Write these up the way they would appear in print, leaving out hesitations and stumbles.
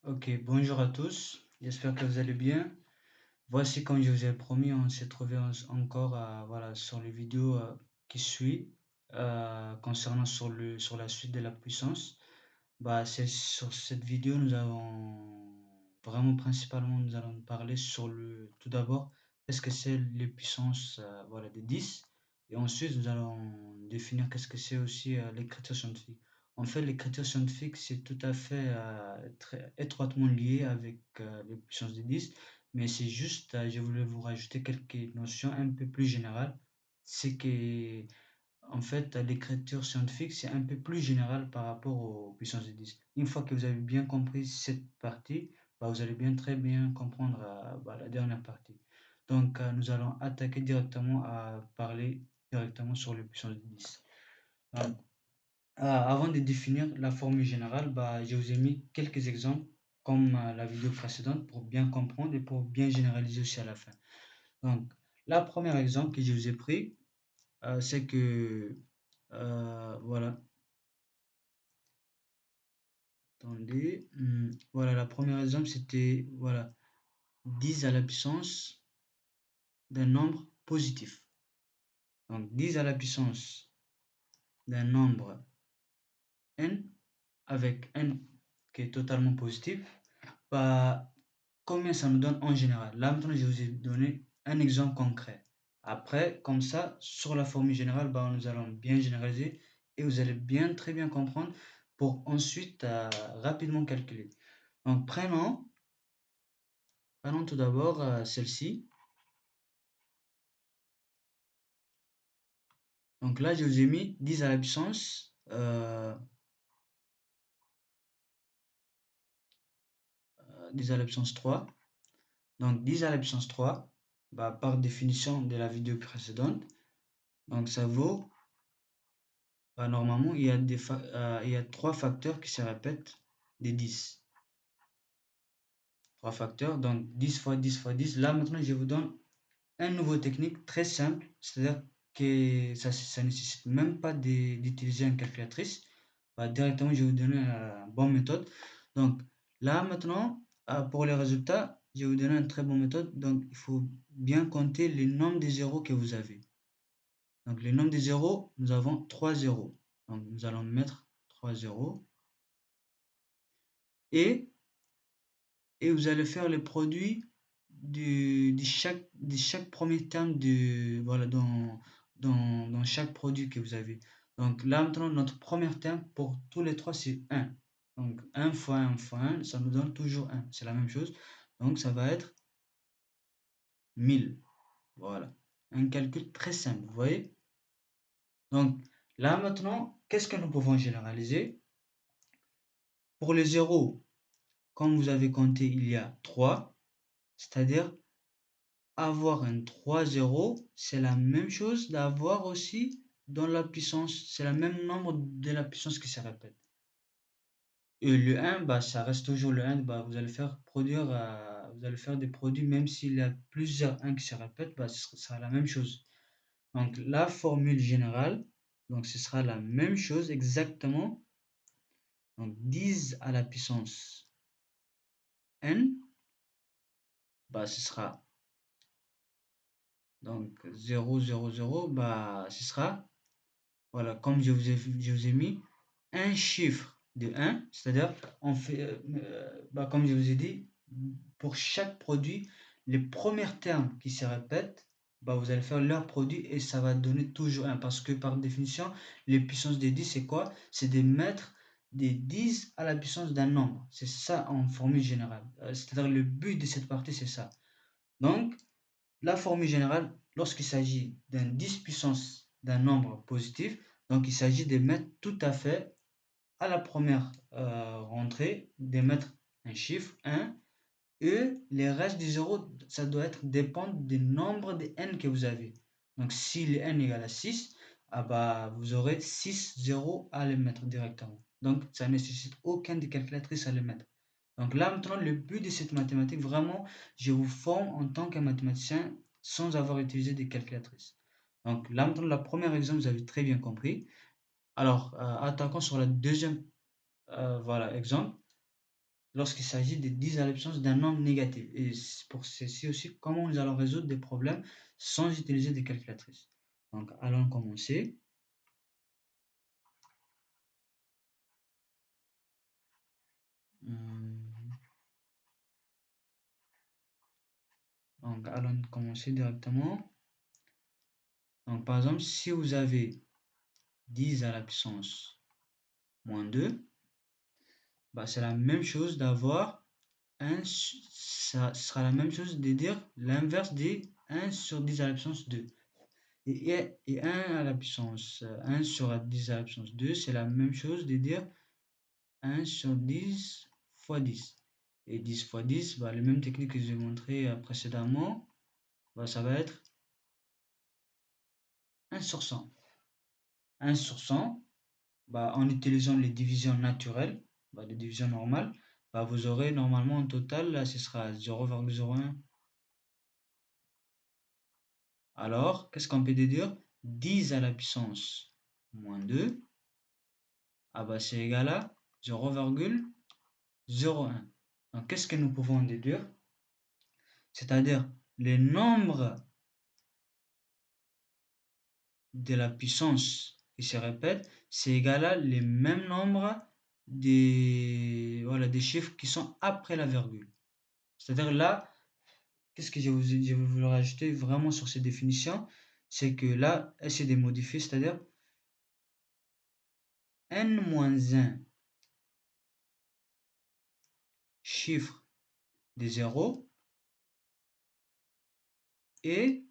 Ok, bonjour à tous, j'espère que vous allez bien. Voici, comme je vous ai promis, on s'est trouvé encore voilà, sur les vidéos qui suivent concernant sur la suite de la puissance. C'est sur cette vidéo, nous avons vraiment principalement, nous allons parler sur tout d'abord, qu'est-ce que c'est les puissances voilà, des 10, et ensuite nous allons définir qu'est-ce que c'est aussi l'écriture scientifique. En fait, l'écriture scientifique, c'est tout à fait très étroitement lié avec les puissances des 10, mais c'est juste, je voulais vous rajouter quelques notions un peu plus générales. C'est que en fait, l'écriture scientifique, c'est un peu plus général par rapport aux puissances de 10. Une fois que vous avez bien compris cette partie, vous allez bien très bien comprendre la dernière partie. Donc, nous allons attaquer directement à parler directement sur les puissances de 10. Donc, avant de définir la formule générale, je vous ai mis quelques exemples comme la vidéo précédente pour bien comprendre et pour bien généraliser aussi à la fin. Donc, le premier exemple que je vous ai pris, c'est que voilà. Attendez. Voilà, la première exemple, c'était voilà, 10 à la puissance d'un nombre positif. Donc 10 à la puissance d'un nombre n avec n qui est totalement positif. Bah, combien ça nous donne en général? Là, maintenant, je vous ai donné un exemple concret. Après, comme ça, sur la formule générale, nous allons bien généraliser et vous allez bien, très bien comprendre pour ensuite rapidement calculer. Donc, prenons tout d'abord celle-ci. Donc là, je vous ai mis 10 à la puissance 10 à la puissance 3. Donc 10 à la puissance 3, par définition de la vidéo précédente, donc ça vaut, normalement, il y a trois facteurs qui se répètent des 10. Trois facteurs, donc 10 fois 10 fois 10. Là, maintenant, je vous donne un nouveau technique très simple, c'est-à-dire que ça nécessite même pas d'utiliser une calculatrice. Directement, je vais vous donner une bonne méthode. Donc là, maintenant, pour les résultats, je vais vous donner une très bonne méthode. Donc, il faut bien compter le nombre de zéros que vous avez. Donc, le nombre de zéros, nous avons 3 zéros. Donc, nous allons mettre 3 zéros. Et, et vous allez faire le produit de chaque premier terme voilà, dans chaque produit que vous avez. Donc là, maintenant, notre premier terme pour tous les trois, c'est 1. Donc 1 fois 1 fois 1, ça nous donne toujours 1. C'est la même chose. Donc ça va être 1000. Voilà. Un calcul très simple, vous voyez? Donc là, maintenant, qu'est-ce que nous pouvons généraliser? Pour les zéros, comme vous avez compté, il y a 3. C'est-à-dire, avoir un 3 0, c'est la même chose d'avoir aussi dans la puissance. C'est le même nombre de la puissance qui se répète. Et le 1, ça reste toujours le 1. Vous allez faire vous allez faire des produits, même s'il y a plusieurs 1 qui se répètent, ce sera la même chose. Donc, la formule générale, donc ce sera la même chose exactement. Donc, 10 à la puissance n, ce sera donc 0, 0, 0, ce sera, voilà, comme je vous ai mis un chiffre de 1, c'est-à-dire, on fait, comme je vous ai dit, pour chaque produit, les premiers termes qui se répètent, vous allez faire leur produit et ça va donner toujours 1. Parce que par définition, les puissances des 10, c'est quoi? C'est de mettre des 10 à la puissance d'un nombre. C'est ça en formule générale. C'est-à-dire, le but de cette partie, c'est ça. Donc, la formule générale, lorsqu'il s'agit d'un 10 puissance d'un nombre positif, donc il s'agit de mettre tout à fait à la première rentrée, de mettre un chiffre 1 et les restes du 0, ça doit être dépendre du nombre de n que vous avez. Donc si le n égale à 6, vous aurez 6 zéros à les mettre directement. Donc ça ne nécessite aucun des calculatrices à les mettre. Donc là maintenant, le but de cette mathématique, vraiment, je vous forme en tant qu'un mathématicien sans avoir utilisé des calculatrices. Donc là maintenant, le premier exemple, vous avez très bien compris. Alors, attaquons sur la deuxième voilà, exemple. lorsqu'il s'agit de 10 à la puissance d'un nombre négatif. Et pour ceci aussi, comment nous allons résoudre des problèmes sans utiliser des calculatrices. Donc, allons commencer. Donc, allons commencer directement. Donc, par exemple, si vous avez 10 à la puissance moins 2, bah, c'est la même chose d'avoir 1, ça sera la même chose de dire l'inverse des 1 sur 10 à la puissance 2. Et 1 à la puissance 1 sur 10 à la puissance 2, c'est la même chose de dire 1 sur 10 fois 10. Et 10 fois 10, bah, les mêmes techniques que j'ai montrées précédemment, bah, ça va être 1 sur 100. 1 sur 100, bah, en utilisant les divisions naturelles, bah, les divisions normales, bah, vous aurez normalement en total, là, ce sera 0,01. Alors, qu'est-ce qu'on peut déduire? 10 à la puissance moins 2, ah bah, c'est égal à 0,01. Donc, qu'est-ce que nous pouvons déduire? C'est-à-dire, les nombres de la puissance qui se répètent, c'est égal à les mêmes nombres voilà, des chiffres qui sont après la virgule. C'est-à-dire là, qu'est-ce que je vais vous rajouter vraiment sur ces définitions? C'est que là, essayer de modifier, c'est-à-dire n-1 chiffre des zéros et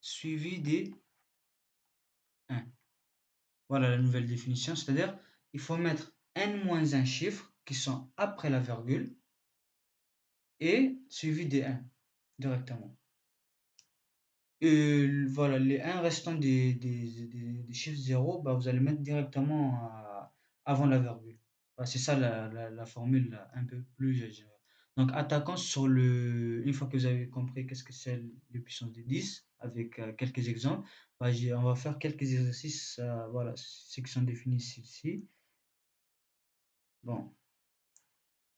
suivi des 1. Voilà la nouvelle définition, c'est-à-dire il faut mettre n-1 chiffres qui sont après la virgule et suivi des 1 directement. Et voilà, les 1 restants des chiffres 0, bah, vous allez mettre directement avant la virgule. Bah, c'est ça la formule là, un peu plus générale. Donc attaquons sur une fois que vous avez compris qu'est-ce que c'est les puissances de 10, avec quelques exemples, bah, on va faire quelques exercices, voilà, ceux qui sont définis ici. Bon,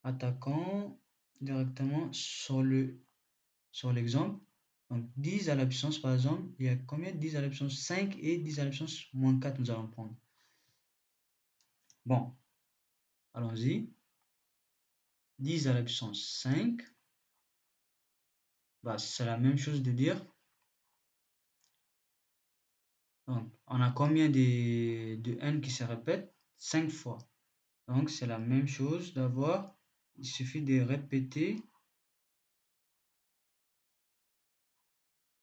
attaquons directement sur l'exemple. Donc 10 à la puissance, par exemple, il y a combien? 10 à la puissance 5 et 10 à la puissance moins 4, nous allons prendre. Bon, allons-y. 10 à la puissance 5, bah, c'est la même chose de dire. Donc, on a combien de n qui se répètent? 5 fois. Donc, c'est la même chose d'avoir, il suffit de répéter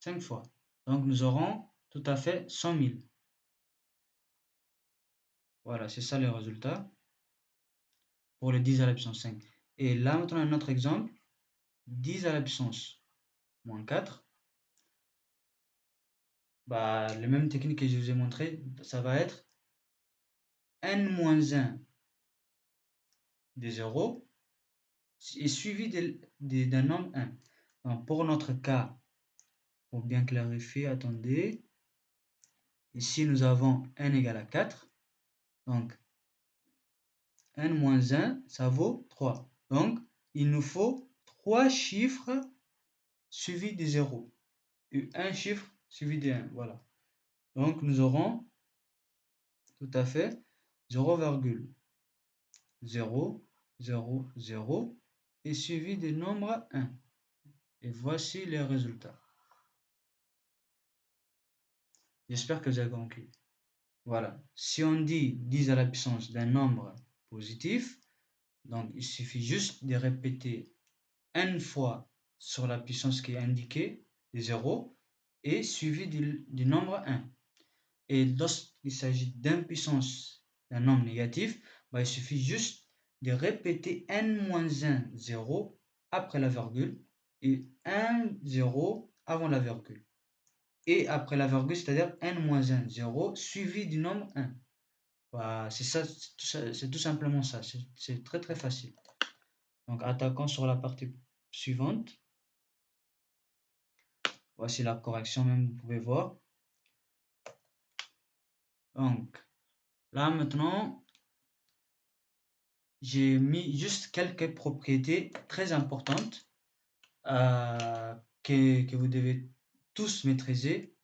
5 fois. Donc, nous aurons tout à fait 100 000. Voilà, c'est ça le résultat pour les 10 à la puissance 5. Et là, maintenant, un autre exemple. 10 à la puissance moins 4. Bah, les mêmes techniques que je vous ai montrées, ça va être n-1 des 0 est suivi d'un nombre 1. Donc, pour notre cas, pour bien clarifier, attendez. Ici, nous avons n égale à 4. Donc, n-1, ça vaut 3. Donc, il nous faut 3 chiffres suivis des 0. Et un chiffre suivi des 1. Voilà. Donc, nous aurons tout à fait 0,000 et suivi du nombre 1. Et voici les résultats. J'espère que vous avez compris. Voilà. Si on dit 10 à la puissance d'un nombre positif, donc il suffit juste de répéter n fois sur la puissance qui est indiquée, des 0, et suivi du nombre 1. Et lorsqu'il s'agit d'une puissance d'un nombre négatif, bah, il suffit juste de répéter n-1 0 après la virgule et 1 0 avant la virgule. Et après la virgule, c'est-à-dire n-1 0 suivi du nombre 1. Bah, c'est ça, c'est tout simplement ça. C'est très très facile. Donc attaquons sur la partie suivante. Voici la correction même, vous pouvez voir. Donc là maintenant, j'ai mis juste quelques propriétés très importantes que vous devez tous maîtriser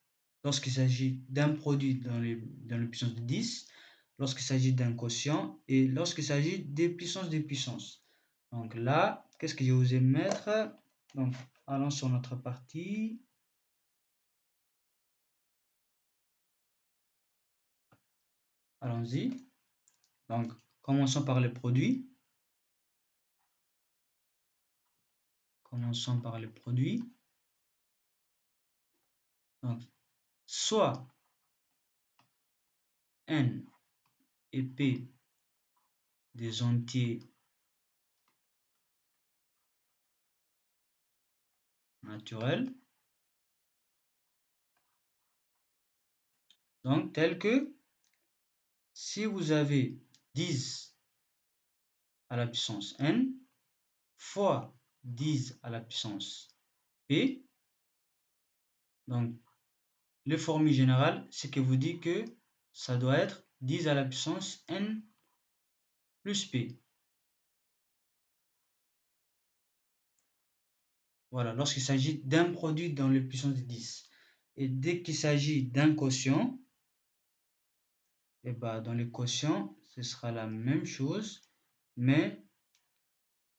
lorsqu'il s'agit d'un produit dans le puissance de 10, lorsqu'il s'agit d'un quotient et lorsqu'il s'agit des puissances des puissances. Donc là, qu'est-ce que je vous ai mettre? Donc, allons sur notre partie. Allons-y. Donc, commençons par les produits. Commençons par les produits. Donc, soit N et P des entiers naturels. Donc, tel que si vous avez 10 à la puissance N fois 10 à la puissance P, donc le formule générale, c'est que vous dit que ça doit être 10 à la puissance N plus P. Voilà, lorsqu'il s'agit d'un produit dans le puissance de 10. Et dès qu'il s'agit d'un quotient, et bah dans le quotient, ce sera la même chose, mais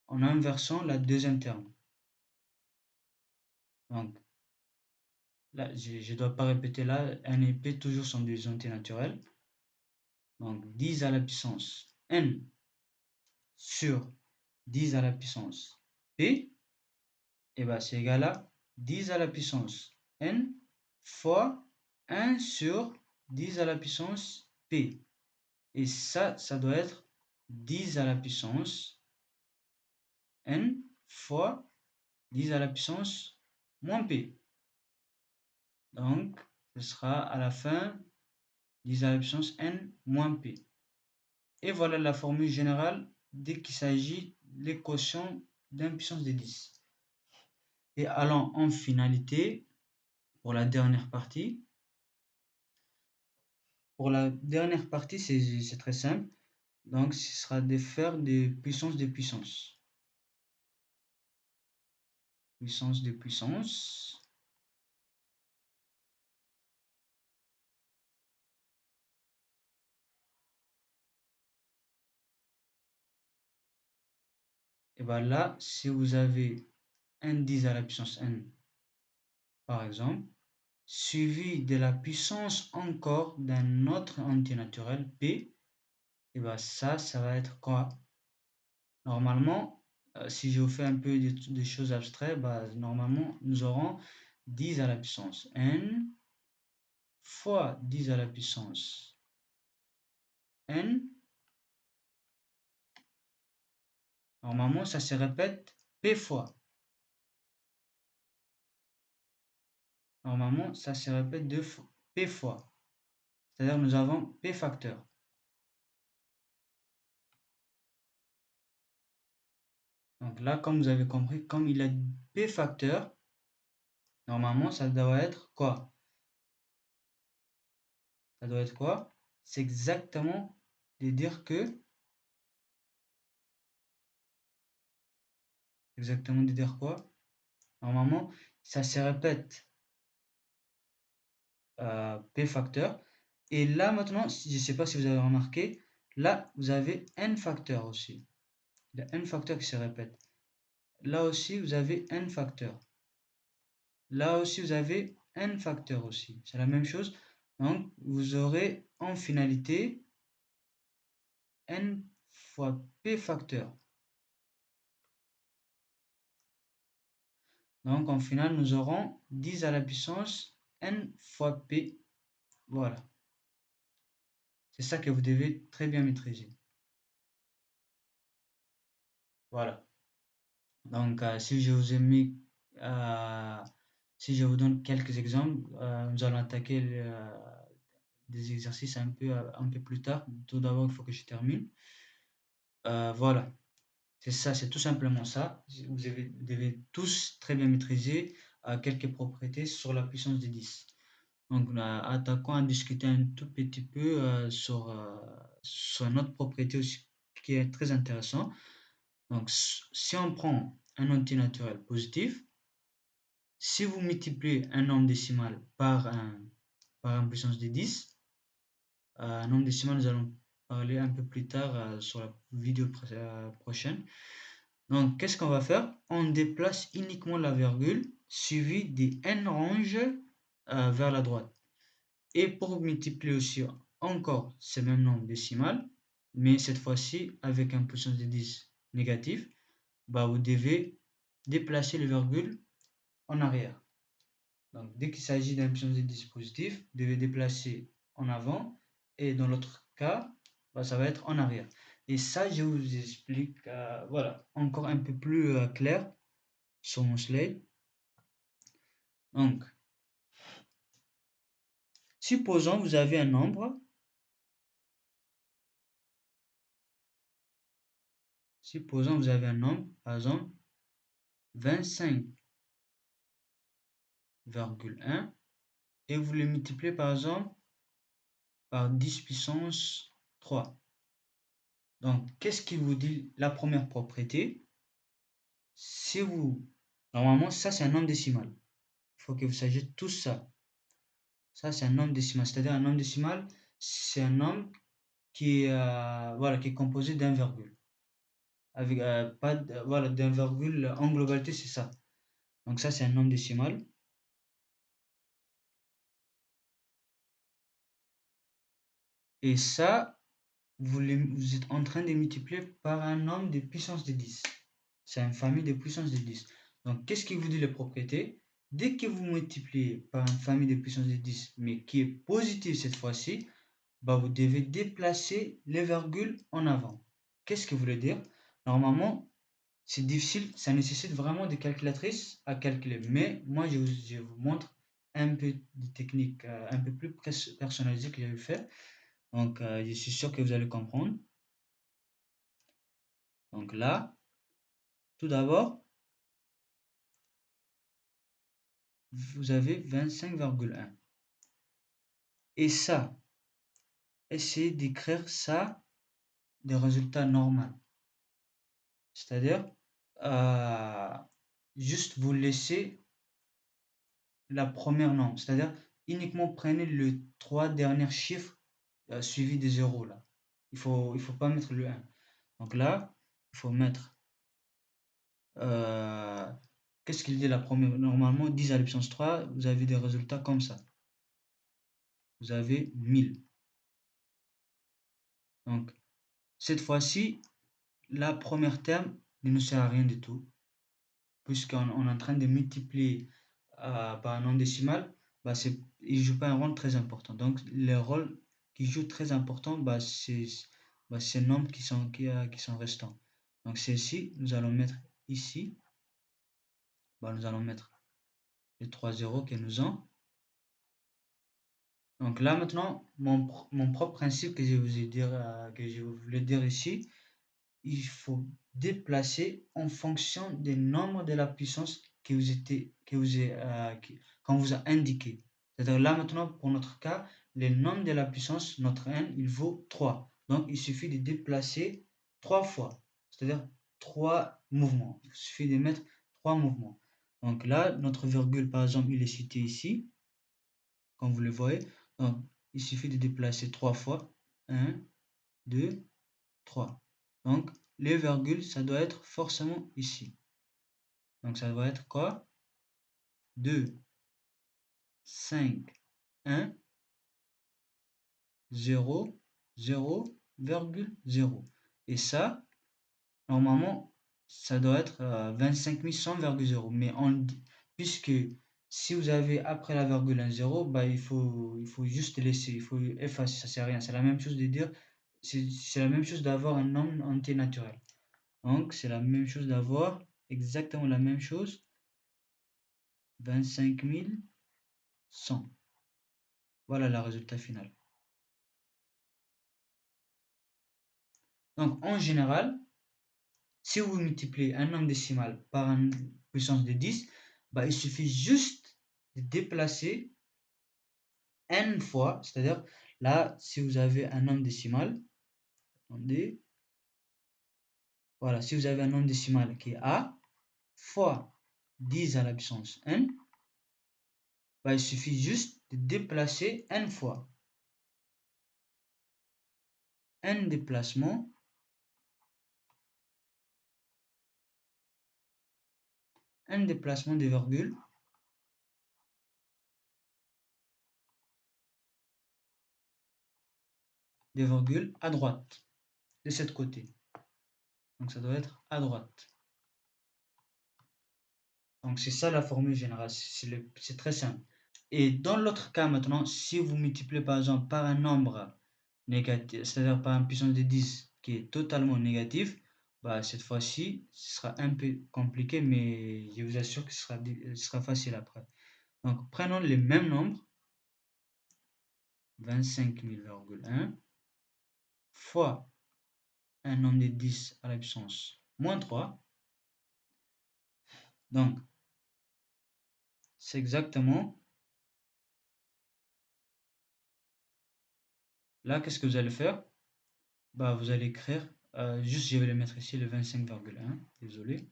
en inversant la deuxième terme. Donc, là, je ne dois pas répéter là, N et P toujours sont des entiers naturels. Donc, 10 à la puissance N sur 10 à la puissance P, et bah c'est égal à 10 à la puissance N fois 1 sur 10 à la puissance P. Et ça doit être 10 à la puissance N fois 10 à la puissance moins P. Donc, ce sera à la fin 10 à la puissance N moins P. Et voilà la formule générale dès qu'il s'agit des quotients d'une puissance de 10. Et allons en finalité pour la dernière partie. Pour la dernière partie, c'est très simple. Donc, ce sera de faire des puissances de puissance. Puissance de puissance. Et bien là, si vous avez un 10 à la puissance n, par exemple, suivi de la puissance encore d'un autre entier naturel, p, et bien ça va être quoi? Normalement, si je vous fais un peu des choses abstraites, bah, normalement, nous aurons 10 à la puissance n fois 10 à la puissance n. Normalement, ça se répète p fois. Normalement, ça se répète p fois. C'est-à-dire nous avons p facteur. Donc là, comme vous avez compris, comme il a p facteur, normalement, ça doit être quoi? Ça doit être quoi? C'est exactement de dire que... Exactement de dire quoi? Normalement, ça se répète p facteur. Et là, maintenant, je ne sais pas si vous avez remarqué, là, vous avez n facteur aussi. Il y a n facteur qui se répète. Là aussi, vous avez n facteur. Là aussi, vous avez n facteur aussi. C'est la même chose. Donc, vous aurez en finalité n fois p facteur. Donc, en final, nous aurons 10 à la puissance n fois p. Voilà. C'est ça que vous devez très bien maîtriser. Voilà. Donc, si je vous ai mis, si je vous donne quelques exemples, nous allons attaquer des exercices un peu plus tard. Tout d'abord, il faut que je termine. Voilà. C'est ça, c'est tout simplement ça. Vous devez tous très bien maîtriser quelques propriétés sur la puissance de 10. Donc, attaquons à discuter un tout petit peu sur une autre propriété aussi qui est très intéressant. Donc, si on prend un entier naturel positif, si vous multipliez un nombre décimal par un puissance de 10, un nombre décimal, nous allons parler un peu plus tard sur la vidéo prochaine. Donc, qu'est-ce qu'on va faire? On déplace uniquement la virgule suivie des n ranges vers la droite. Et pour multiplier aussi encore ce même nombre décimal, mais cette fois-ci avec un puissance de 10 négatif, vous devez déplacer le virgule en arrière. Donc, dès qu'il s'agit d'un puissance de 10 positif, vous devez déplacer en avant, et dans l'autre cas, ça va être en arrière. Et ça, je vous explique voilà, encore un peu plus clair sur mon slide. Donc, supposons vous avez un nombre. Supposons vous avez un nombre, par exemple, 25,1, et vous le multipliez par exemple par 10 puissance 3. Donc, qu'est-ce qui vous dit la première propriété? Si vous... Normalement, ça, c'est un nombre décimal. Il faut que vous sachiez tout ça. Ça, c'est un nombre décimal. C'est-à-dire un nombre décimal, c'est un nombre qui est, voilà, qui est composé d'un virgule. Avec, pas voilà, d'un virgule, en globalité, c'est ça. Donc ça, c'est un nombre décimal. Et ça, vous êtes en train de multiplier par un nombre de puissance de 10. C'est une famille de puissance de 10. Donc, qu'est-ce qui vous dit les propriétés? Dès que vous multipliez par une famille de puissance de 10, mais qui est positive cette fois-ci, vous devez déplacer les virgules en avant. Qu'est-ce que vous voulez dire? Normalement, c'est difficile, ça nécessite vraiment des calculatrices à calculer. Mais moi, je vous montre un peu de techniques un peu plus personnalisées que j'ai fait. Donc, je suis sûr que vous allez comprendre. Donc là, tout d'abord, vous avez 25,1. Et ça, essayez d'écrire ça des résultats normaux. C'est-à-dire, juste vous laissez la première norme. C'est-à-dire, uniquement prenez les 3 derniers chiffres suivis des zéros là. Il faut pas mettre le 1. Donc là, il faut mettre... qu'est-ce qu'il dit la première? Normalement, 10 à la puissance 3, vous avez des résultats comme ça. Vous avez 1000. Donc, cette fois-ci, la première terme ne nous sert à rien du tout, puisqu'on est en train de multiplier par un nombre décimal, il ne joue pas un rôle très important. Donc, les rôles qui jouent très important, c'est ces nombres qui sont restants. Donc, celle-ci, nous allons mettre ici. Nous allons mettre les 3 zéros que nous avons. Donc là, maintenant, mon propre principe que je voulais dire ici, il faut déplacer en fonction des nombres de la puissance qu'on vous a indiqué. C'est-à-dire là maintenant, pour notre cas, le nombre de la puissance, notre n, il vaut 3. Donc il suffit de déplacer 3 fois, c'est-à-dire 3 mouvements. Il suffit de mettre 3 mouvements. Donc là, notre virgule, par exemple, il est cité ici, comme vous le voyez. Donc il suffit de déplacer 3 fois. 1, 2, 3. Donc, les virgules, ça doit être forcément ici. Donc, ça doit être quoi? 2, 5, 1, 0, 0, 0. Et ça, normalement, ça doit être 25 100,0. Mais puisque si vous avez après la virgule un 0, il faut juste laisser, il faut effacer, ça sert à rien. C'est la même chose de dire, c'est la même chose d'avoir un nombre entier naturel. Donc, c'est la même chose d'avoir exactement la même chose, 25 100. Voilà le résultat final. Donc, en général, si vous multipliez un nombre décimal par une puissance de 10, il suffit juste de déplacer n fois, c'est-à-dire là, si vous avez un nombre décimal, attendez, voilà, si vous avez un nombre décimal qui est A fois 10 à la puissance n, bah, il suffit juste de déplacer n fois. N déplacement des virgules à droite, de cette côté. Donc ça doit être à droite. Donc c'est ça la formule générale, c'est très simple. Et dans l'autre cas maintenant, si vous multipliez par exemple par un nombre négatif, c'est-à-dire par une puissance de 10 qui est totalement négatif, bah, cette fois-ci, ce sera un peu compliqué, mais je vous assure que ce sera facile après. Donc prenons les mêmes nombres, 25 000,1 fois un nombre de 10 à la puissance moins 3. Donc, c'est exactement là, qu'est-ce que vous allez faire? Bah, vous allez écrire, juste je vais le mettre ici, le 25,1, désolé.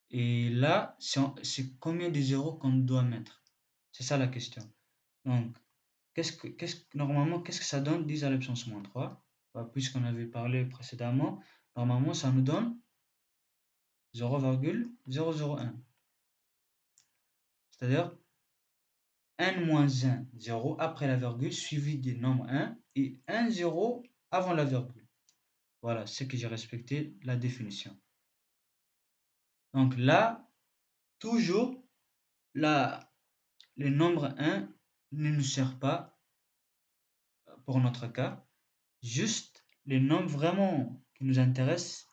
Et là, c'est combien de zéros qu'on doit mettre? C'est ça la question. Donc, normalement, qu'est-ce que ça donne 10 à la puissance moins 3? Bah, puisqu'on avait parlé précédemment, normalement, ça nous donne 0,001. C'est-à-dire n moins 1, 0 après la virgule, suivi du nombre 1 et 1, 0 avant la virgule. Voilà, c'est que j'ai respecté la définition. Donc là, toujours, là, le nombre 1 ne nous sert pas pour notre cas. Juste, les nombres vraiment qui nous intéressent,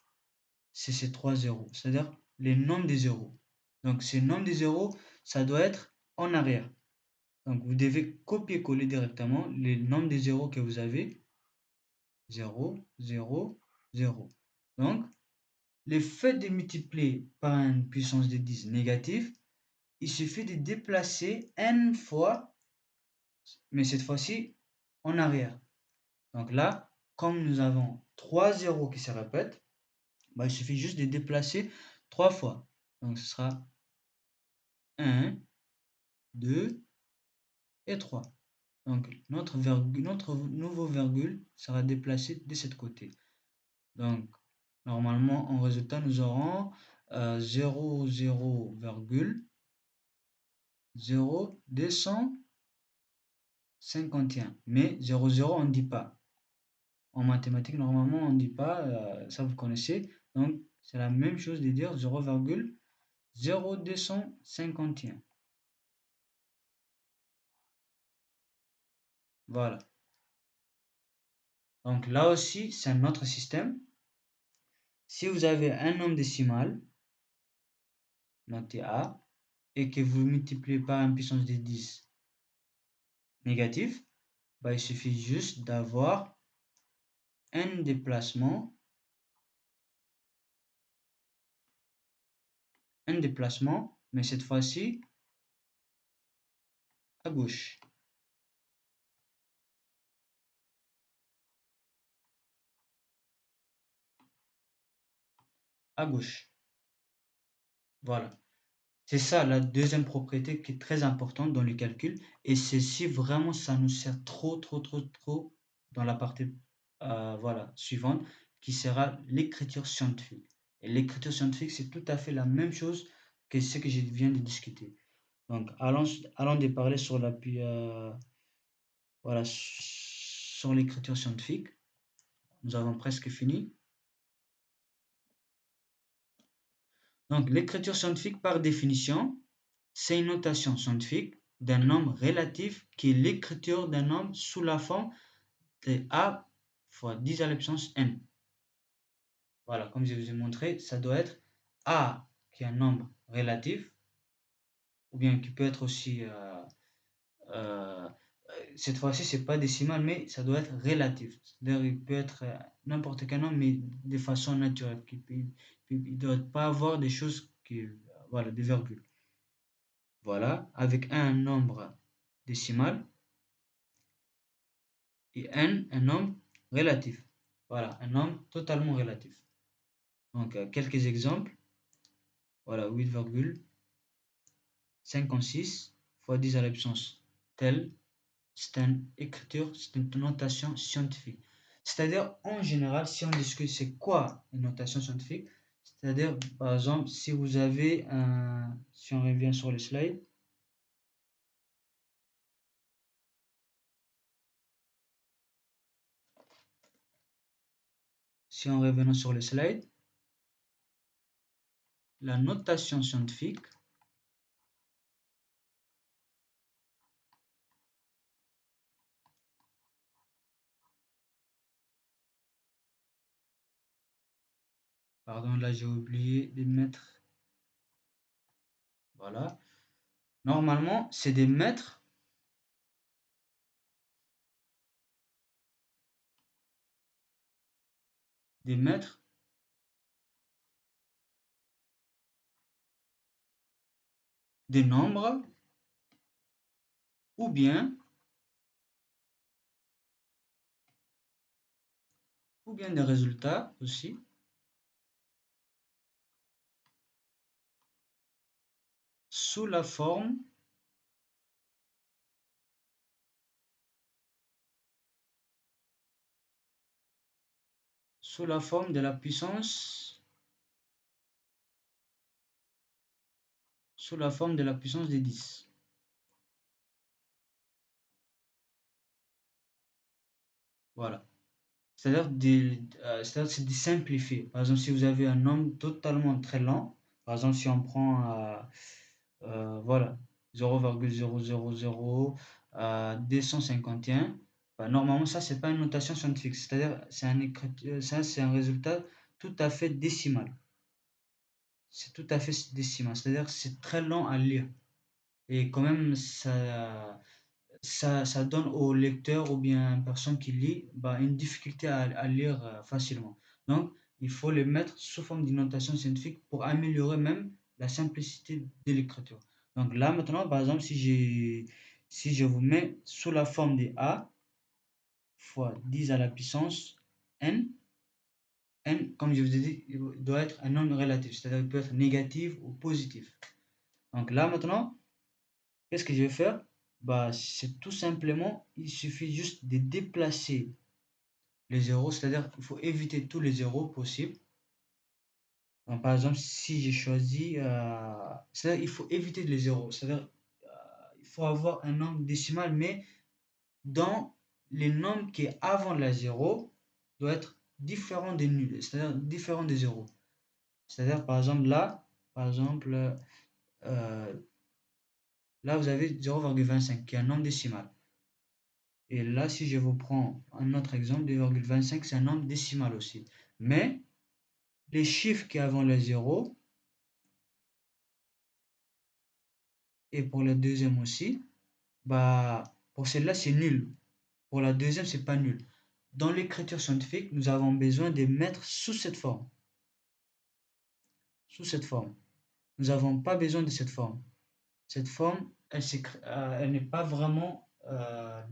c'est ces 3 zéros, c'est-à-dire les nombres des zéros. Donc ces nombres des zéros, ça doit être en arrière. Donc vous devez copier-coller directement les nombres des zéros que vous avez. 0, 0, 0. Donc, le fait de multiplier par une puissance de 10 négative, il suffit de déplacer n fois, mais cette fois-ci en arrière. Donc là, comme nous avons 3 zéros qui se répètent, bah, il suffit juste de déplacer 3 fois. Donc ce sera 1, 2 et 3. Donc notre nouveau virgule sera déplacé de ce côté. Donc normalement en résultat nous aurons 0,0251. Mais 0,0 on ne dit pas. En mathématiques, normalement, on ne dit pas, ça vous connaissez. Donc, c'est la même chose de dire 0,0251. Voilà. Donc là aussi, c'est un autre système. Si vous avez un nombre décimal, noté A, et que vous multipliez par une puissance de 10 négatif, bah, il suffit juste d'avoir n déplacement, mais cette fois-ci à gauche. À gauche. Voilà. C'est ça la deuxième propriété qui est très importante dans le calcul. Et ceci, vraiment, ça nous sert trop dans la partie voilà, suivante, qui sera l'écriture scientifique. Et l'écriture scientifique, c'est tout à fait la même chose que ce que je viens de discuter. Donc, allons de parler sur l'appui, voilà, sur l'écriture scientifique. Nous avons presque fini. Donc, l'écriture scientifique, par définition, c'est une notation scientifique d'un nombre relatif qui est l'écriture d'un nombre sous la forme de A fois 10 à la puissance n. Voilà, comme je vous ai montré, ça doit être A qui est un nombre relatif, ou bien qui peut être aussi, euh, cette fois-ci, c'est pas décimal, mais ça doit être relatif. C'est-à-dire, il peut être n'importe quel nombre, mais de façon naturelle. Il ne doit pas avoir des choses qui, voilà, des virgules. Voilà, avec un nombre décimal et n un nombre relatif. Voilà, un nombre totalement relatif. Donc, quelques exemples. Voilà, 8,56 fois 10 à la puissance telle. C'est une écriture, c'est une notation scientifique. C'est-à-dire, en général, si on discute c'est quoi une notation scientifique, c'est-à-dire, par exemple, si vous avez un... Si on revient sur le slide, si on revient sur le slide, la notation scientifique, pardon, là j'ai oublié de mettre, voilà. Normalement, c'est des mètres, des mètres, des nombres, ou bien des résultats aussi, sous la forme de la puissance, sous la forme de la puissance de 10. Voilà. C'est-à-dire c'est de simplifier. Par exemple, si vous avez un nombre totalement très lent, par exemple, si on prend voilà, 0,000 251, bah, normalement, ça, c'est pas une notation scientifique. C'est-à-dire, ça, c'est un résultat tout à fait décimal. C'est tout à fait décimal. C'est-à-dire, c'est très lent à lire. Et quand même, ça donne au lecteur ou bien à une personne qui lit bah, une difficulté à lire facilement. Donc, il faut les mettre sous forme d'une notation scientifique pour améliorer même la simplicité de l'écriture. Donc là, maintenant, par exemple, si je vous mets sous la forme de A fois 10 à la puissance n, n, comme je vous ai dit, il doit être un nombre relatif, c'est-à-dire qu'il peut être négatif ou positif. Donc là, maintenant, qu'est-ce que je vais faire? Bah, c'est tout simplement, il suffit juste de déplacer les zéros, c'est-à-dire qu'il faut éviter tous les zéros possibles. Donc, par exemple, si j'ai choisi, c'est-à-dire il faut éviter les zéros, c'est-à-dire il faut avoir un nombre décimal, mais dans les nombres qui est avant la zéro doit être différent des nuls, c'est-à-dire différent des zéros. C'est-à-dire par exemple là, par exemple euh, là vous avez 0,25 qui est un nombre décimal. Et là, si je vous prends un autre exemple, 2,25, c'est un nombre décimal aussi. Mais les chiffres qui avant le 0, et pour le deuxième aussi, bah, pour celle-là, c'est nul. Pour la deuxième, c'est pas nul. Dans l'écriture scientifique, nous avons besoin de mettre sous cette forme. Sous cette forme. Nous n'avons pas besoin de cette forme. Cette forme, elle n'est pas vraiment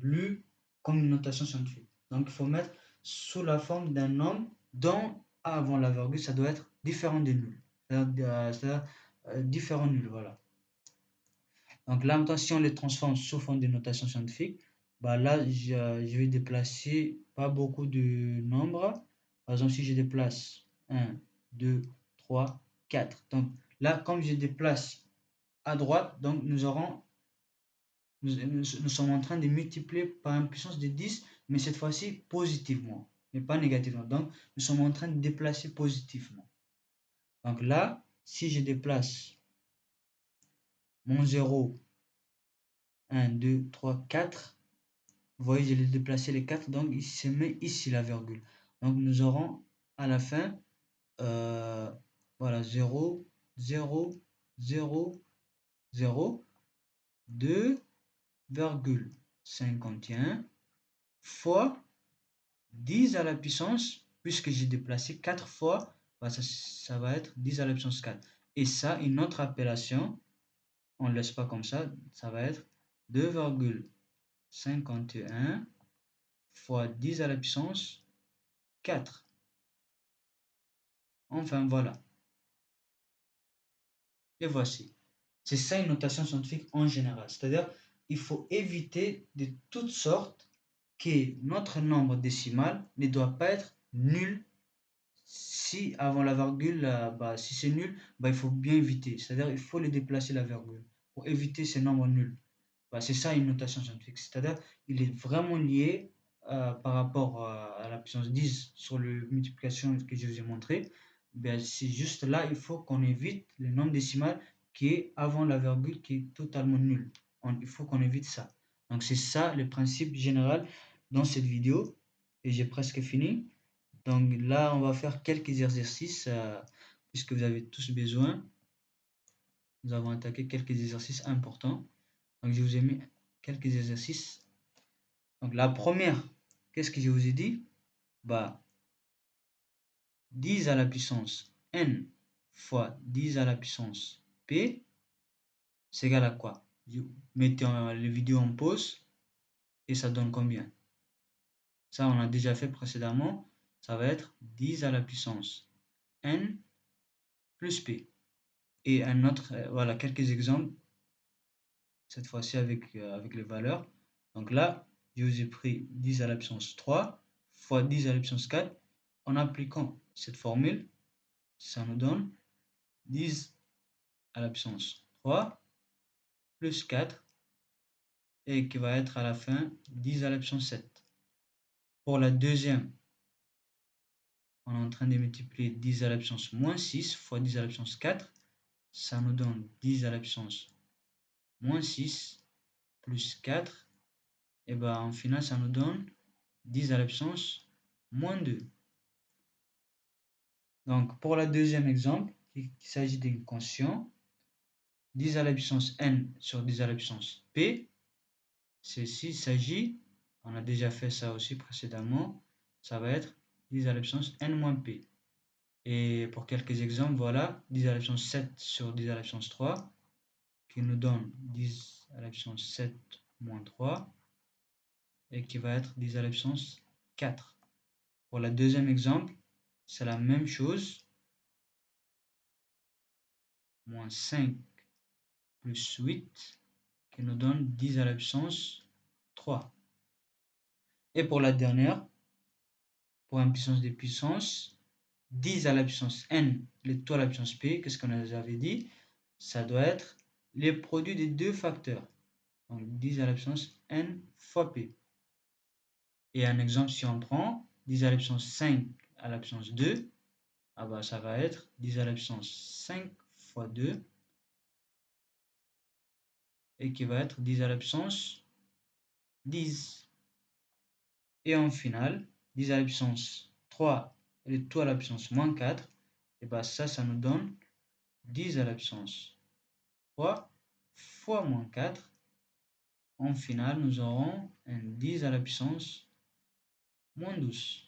lue comme une notation scientifique. Donc, il faut mettre sous la forme d'un nombre dont avant la virgule, ça doit être différent des nuls. C'est-à-dire différent nul, voilà. Donc là, maintenant, si on les transforme sous forme de notation scientifique, bah là, je vais déplacer pas beaucoup de nombres. Par exemple, si je déplace 1, 2, 3, 4. Donc là, comme je déplace à droite, donc nous sommes en train de multiplier par une puissance de 10, mais cette fois-ci positivement, mais pas négativement. Donc, nous sommes en train de déplacer positivement. Donc là, si je déplace mon 0, 1, 2, 3, 4, vous voyez, je l'ai déplacé les 4, donc il se met ici la virgule. Donc nous aurons à la fin, voilà, 0, 0, 0, 0, 2,51 fois 10 à la puissance, puisque j'ai déplacé 4 fois, bah ça va être 10 à la puissance 4. Et ça, une autre appellation, on ne laisse pas comme ça va être 2,51 fois 10 à la puissance 4. Enfin, voilà. Et voici. C'est ça une notation scientifique en général. C'est-à-dire, il faut éviter de toutes sortes que notre nombre décimal ne doit pas être nul. Si avant la virgule, si c'est nul, il faut bien éviter. C'est-à-dire, il faut le déplacer la virgule pour éviter ces nombres nuls. C'est ça une notation scientifique. C'est-à-dire, il est vraiment lié par rapport à la puissance 10 sur la multiplication que je vous ai montré. C'est juste là, il faut qu'on évite le nombre décimal qui est avant la virgule qui est totalement nul. Il faut qu'on évite ça. Donc c'est ça le principe général dans cette vidéo. Et j'ai presque fini. Donc là, on va faire quelques exercices puisque vous avez tous besoin. Nous avons attaqué quelques exercices importants. Donc je vous ai mis quelques exercices. Donc la première, qu'est-ce que je vous ai dit? 10 à la puissance n fois 10 à la puissance p, c'est égal à quoi? Mettez la vidéo en pause et ça donne combien? Ça, on a déjà fait précédemment. Ça va être 10 à la puissance n plus p. Et un autre, voilà, quelques exemples, cette fois-ci avec les valeurs. Donc là, je vous ai pris 10 à la puissance 3 fois 10 à la puissance 4. En appliquant cette formule, ça nous donne 10 à la puissance 3 plus 4 et qui va être à la fin 10 à la puissance 7. Pour la deuxième, on est en train de multiplier 10 à la puissance moins 6 fois 10 à la puissance 4. Ça nous donne 10 à la puissance moins 6 plus 4. Et en final, ça nous donne 10 à la puissance moins 2. Donc, pour le deuxième exemple, il s'agit d'un quotient, 10 à la puissance n sur 10 à la puissance p. Ceci il s'agit, on a déjà fait ça aussi précédemment, ça va être 10 à la puissance n moins p. Et pour quelques exemples, voilà, 10 à la puissance 7 sur 10 à la puissance 3, qui nous donne 10 à la puissance 7 moins 3, et qui va être 10 à la puissance 4. Pour le deuxième exemple, c'est la même chose, moins 5 plus 8, qui nous donne 10 à la puissance 3. Et pour la dernière, pour une puissance de puissance, 10 à la puissance n, le tout à la puissance p, qu'est-ce qu'on avait dit? Ça doit être les produits des deux facteurs. Donc 10 à la puissance n fois p. Et un exemple, si on prend 10 à la puissance 5 à la puissance 2, ça va être 10 à la puissance 5 fois 2, et qui va être 10 à la puissance 10. Et en final, 10 à la puissance 3 et le tout à la puissance moins 4, et ça nous donne 10 à la puissance 3 fois moins 4. En final, nous aurons un 10 à la puissance moins 12.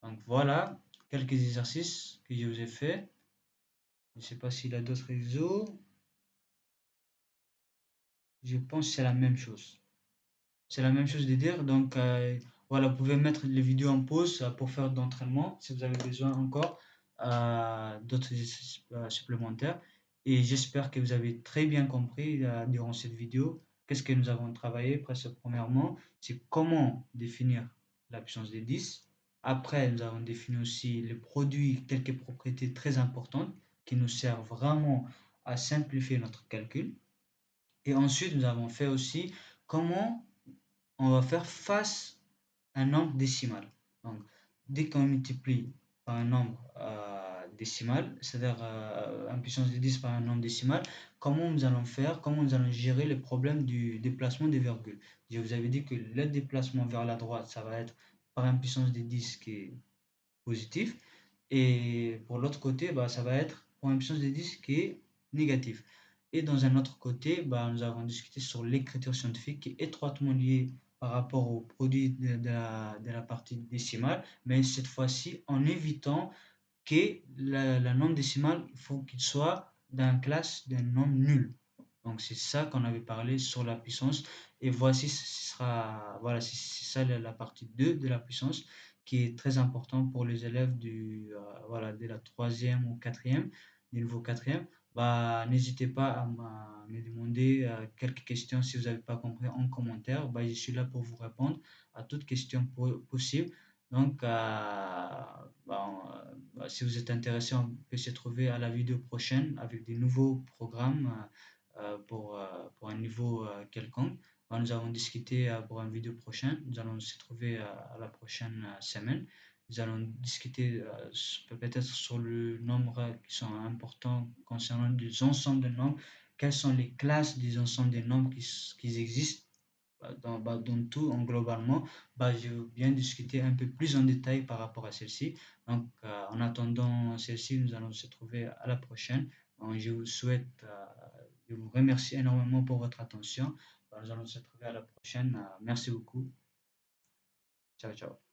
Donc voilà quelques exercices que je vous ai fait. Je ne sais pas s'il y a d'autres exos. Je pense que c'est la même chose. C'est la même chose de dire. Donc voilà, vous pouvez mettre les vidéos en pause pour faire d'entraînement si vous avez besoin encore d'autres exercices supplémentaires. Et j'espère que vous avez très bien compris durant cette vidéo qu'est-ce que nous avons travaillé. Premièrement, c'est comment définir la puissance de 10. Après, nous avons défini aussi les produits, quelques propriétés très importantes qui nous servent vraiment à simplifier notre calcul. Et ensuite, nous avons fait aussi comment on va faire face à un nombre décimal. Donc, dès qu'on multiplie par un nombre décimal, c'est-à-dire en puissance de 10 par un nombre décimal, comment nous allons faire, comment nous allons gérer le problème du déplacement des virgules. Je vous avais dit que le déplacement vers la droite, ça va être par une puissance de 10 qui est positif, et pour l'autre côté, ça va être pour une puissance de 10 qui est négatif. Et dans un autre côté, nous avons discuté sur l'écriture scientifique qui est étroitement liée par rapport au produit de la partie décimale, mais cette fois-ci en évitant que le nombre décimal, il faut qu'il soit dans la classe d'un nombre nul. Donc c'est ça qu'on avait parlé sur la puissance. Et voici, ce sera ça la partie 2 de la puissance qui est très important pour les élèves voilà, de la troisième ou quatrième, du niveau quatrième. Bah, n'hésitez pas me demander quelques questions si vous n'avez pas compris en commentaire. Bah, je suis là pour vous répondre à toutes questions possibles. Donc, si vous êtes intéressé, on peut se trouver à la vidéo prochaine avec des nouveaux programmes pour un niveau quelconque. Nous allons discuter pour une vidéo prochaine. Nous allons se trouver à la prochaine semaine. Nous allons discuter peut-être sur le nombre qui sont importants concernant les ensembles de nombres. Quelles sont les classes des ensembles de nombres qui existent dans tout, globalement. Je veux bien discuter un peu plus en détail par rapport à celle-ci. Donc, en attendant celle-ci, nous allons se trouver à la prochaine. Donc, je vous remercie énormément pour votre attention. Nous allons se trouver à la prochaine. Merci beaucoup. Ciao, ciao.